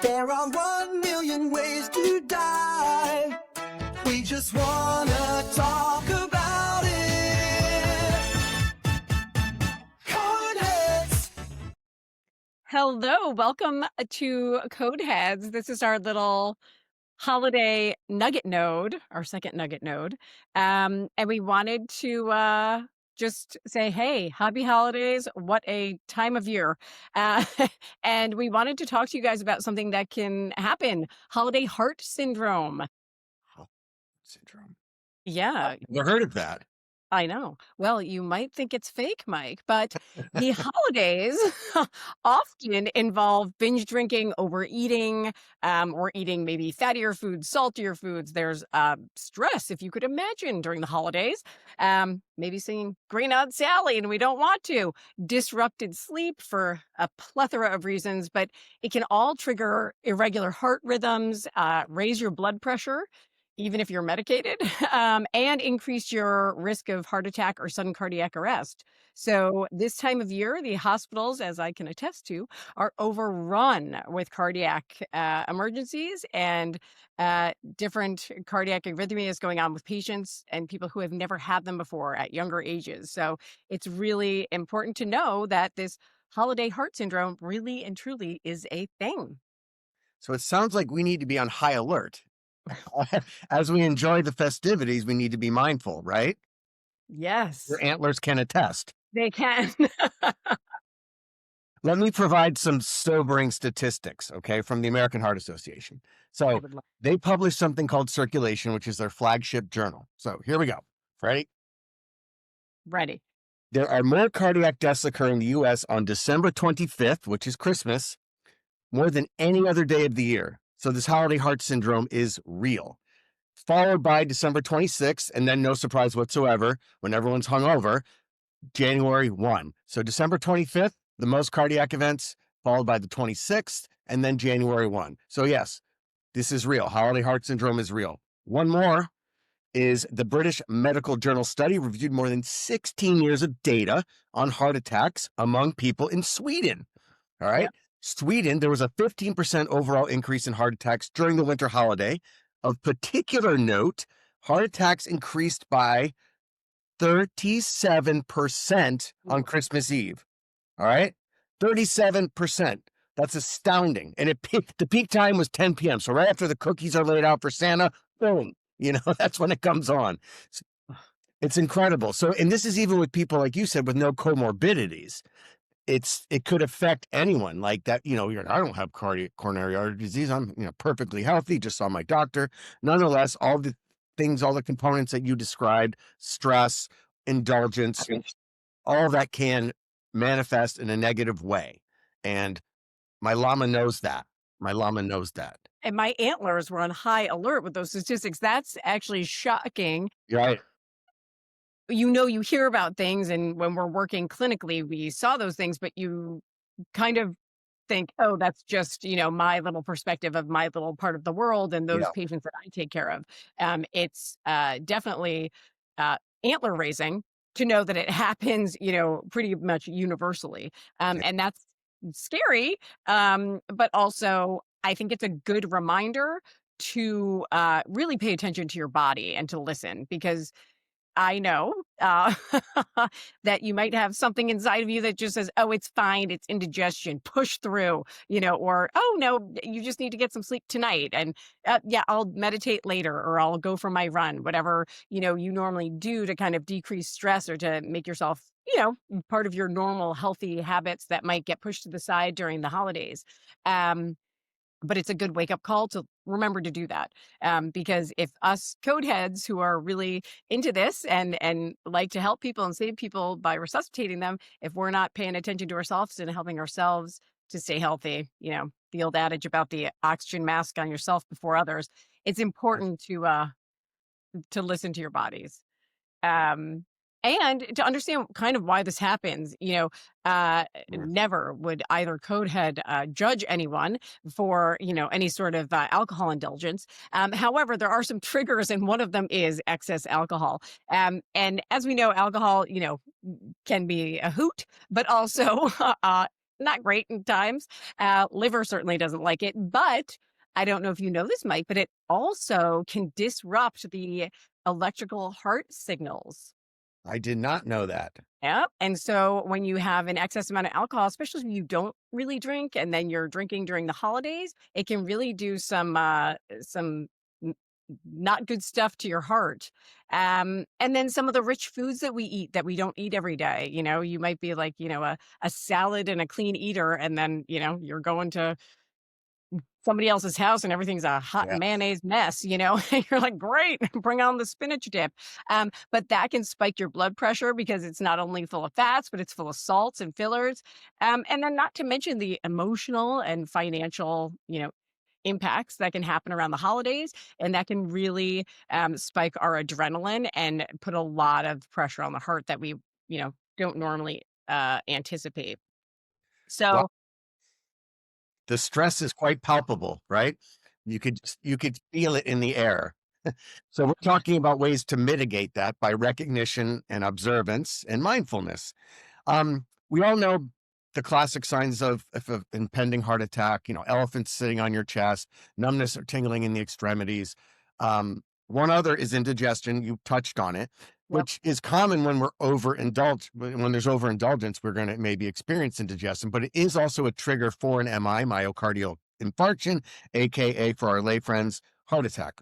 There are 1,000,000 ways to die. We just wanna talk about it. Codeheads. Hello, welcome to Codeheads. This is our little holiday nugget node, our second nugget node. And we wanted to just say, hey, happy holidays. What a time of year. Uh, and we wanted to talk to you guys about something that can happen, holiday heart syndrome. Oh, syndrome. Yeah, Never heard of that. I know. Well, you might think it's fake, Mike, but the holidays often involve binge drinking, overeating, or eating maybe fattier foods, saltier foods. There's stress, if you could imagine, during the holidays. Maybe singing Green Eyed Sally, and we don't want to. Disrupted sleep for a plethora of reasons, but it can all trigger irregular heart rhythms, raise your blood pressure even if you're medicated, and increase your risk of heart attack or sudden cardiac arrest. So this time of year, the hospitals, as I can attest to, are overrun with cardiac emergencies and different cardiac arrhythmias going on with patients and people who have never had them before at younger ages. So it's really important to know that this holiday heart syndrome really and truly is a thing. So it sounds like we need to be on high alert. As we enjoy the festivities, we need to be mindful, right? Yes, Your antlers can attest. they can. Let me provide some sobering statistics, okay, from the American Heart Association. I So would love. they publish something called Circulation, which is their flagship journal. So here we go. Ready? Ready. There are more cardiac deaths occurring in the U.S. on December 25th, which is Christmas, more than any other day of the year. So this holiday heart syndrome is real. Followed by December 26th, and then no surprise whatsoever, when everyone's hungover, January 1. So December 25th, the most cardiac events, followed by the 26th, and then January 1. So yes, this is real. Holiday heart syndrome is real. One more is the British Medical Journal study reviewed more than 16 years of data on heart attacks among people in Sweden. All right. Yep. Sweden, there was a 15% overall increase in heart attacks during the winter holiday. Of particular note, heart attacks increased by 37% on Christmas Eve. All right. 37%. That's astounding. And the peak time was 10 p.m. So right after the cookies are laid out for Santa, boom, that's when it comes on. It's incredible. So, and this is even with people, like you said, with no comorbidities. It could affect anyone like that. I don't have coronary artery disease. I'm, perfectly healthy. Just saw my doctor. Nonetheless, all the things, all the components that you described, stress, indulgence, all that can manifest in a negative way. And my llama knows that. And my antlers were on high alert with those statistics. That's actually shocking. Right. You hear about things, and when we're working clinically, we saw those things, but you kind of think, oh, that's just, my little perspective of my little part of the world and those Yeah. patients that I take care of. It's definitely antler raising to know that it happens, pretty much universally. And that's scary. But also, I think it's a good reminder to really pay attention to your body and to listen, because I know that you might have something inside of you that just says, oh, it's fine. It's indigestion. Push through, or, oh, no, you just need to get some sleep tonight. And yeah, I'll meditate later, or I'll go for my run, whatever, you normally do to kind of decrease stress or to make yourself, part of your normal healthy habits that might get pushed to the side during the holidays. But it's a good wake-up call to remember to do that. Because if us codeheads who are really into this and like to help people and save people by resuscitating them, if we're not paying attention to ourselves and helping ourselves to stay healthy, the old adage about the oxygen mask on yourself before others, it's important to listen to your bodies. And to understand kind of why this happens, never would either codehead judge anyone for, any sort of alcohol indulgence. However, there are some triggers, and one of them is excess alcohol. And as we know, alcohol, can be a hoot, but also not great in times. Liver certainly doesn't like it, but I don't know if you know this, Mike, but it also can disrupt the electrical heart signals. I did not know that. Yep. And so when you have an excess amount of alcohol, especially if you don't really drink and then you're drinking during the holidays, it can really do some n- not good stuff to your heart. And then some of the rich foods that we eat that we don't eat every day. You might be like, a salad and a clean eater, and then, you're going to somebody else's house and everything's a hot Yeah. mayonnaise mess, and you're like, great, bring on the spinach dip. But that can spike your blood pressure because it's not only full of fats, but it's full of salts and fillers. And then not to mention the emotional and financial, impacts that can happen around the holidays. And that can really spike our adrenaline and put a lot of pressure on the heart that we, don't normally anticipate. Well, So, the stress is quite palpable, right? You could feel it in the air. So we're yeah. talking about ways to mitigate that by recognition and observance and mindfulness. We all know the classic signs of impending heart attack, elephants sitting on your chest, numbness or tingling in the extremities. One other is indigestion. You touched on it, Yep. which is common when we're overindulged. When there's overindulgence, we're going to maybe experience indigestion, but it is also a trigger for an MI, myocardial infarction, AKA for our lay friends, heart attack.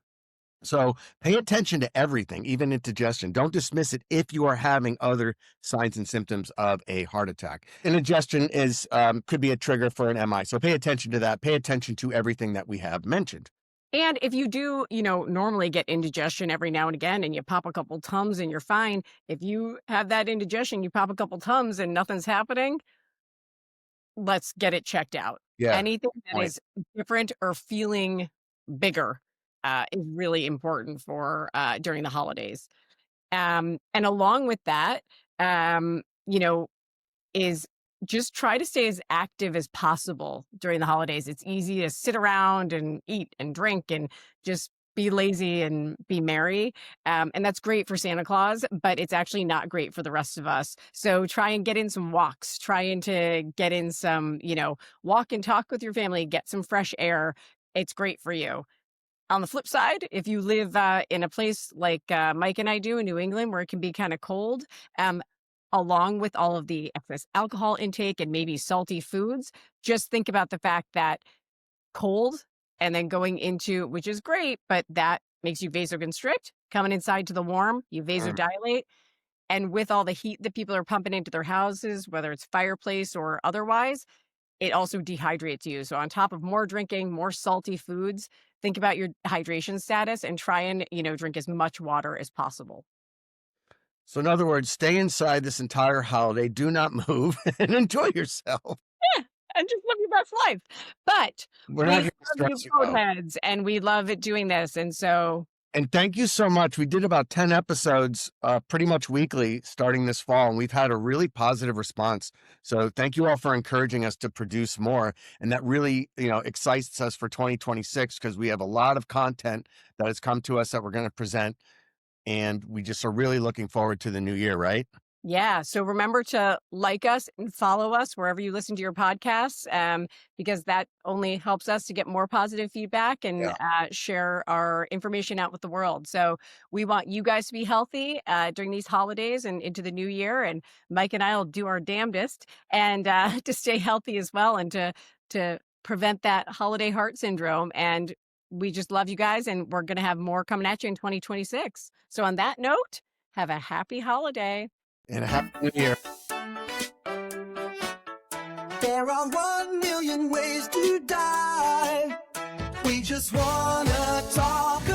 So pay attention to everything, even indigestion. Don't dismiss it if you are having other signs and symptoms of a heart attack. Indigestion is could be a trigger for an MI. So pay attention to that. Pay attention to everything that we have mentioned. And if you do, normally get indigestion every now and again and you pop a couple Tums and you're fine, if you have that indigestion, you pop a couple Tums and nothing's happening, let's get it checked out. Yeah. Anything that Point. is different or feeling bigger is really important for during the holidays. And along with that, um, you know, is just try to stay as active as possible during the holidays. It's easy to sit around and eat and drink and just be lazy and be merry. And that's great for Santa Claus, but it's actually not great for the rest of us. So try and get in some walks, trying to get in some, walk and talk with your family, get some fresh air. It's great for you. On the flip side, if you live in a place like Mike and I do in New England, where it can be kind of cold, um, along with all of the excess alcohol intake and maybe salty foods, just think about the fact that cold and then going into, which is great, but that makes you vasoconstrict. Coming inside to the warm, you Mm. vasodilate. And with all the heat that people are pumping into their houses, whether it's fireplace or otherwise, it also dehydrates you. So on top of more drinking, more salty foods, think about your hydration status and try and, drink as much water as possible. So in other words, stay inside this entire holiday. Do not move and enjoy yourself. Yeah, and just live your best life. But We're we not love here to you stress you out. Codeheads, and we love it doing this. And so, And thank you so much. We did about 10 episodes pretty much weekly starting this fall, and we've had a really positive response. So thank you all for encouraging us to produce more. And that really, excites us for 2026 because we have a lot of content that has come to us that we're going to present. And we just are really looking forward to the new year, right? yeah. So remember to like us and follow us wherever you listen to your podcasts, because that only helps us to get more positive feedback and Yeah. share our information out with the world. So we want you guys to be healthy during these holidays and into the new year. And Mike and I will do our damnedest and to stay healthy as well and to prevent that holiday heart syndrome. And we just love you guys, and we're going to have more coming at you in 2026. So on that note, have a happy holiday. And a happy new year. There are 1 million ways to die. We just wanna talk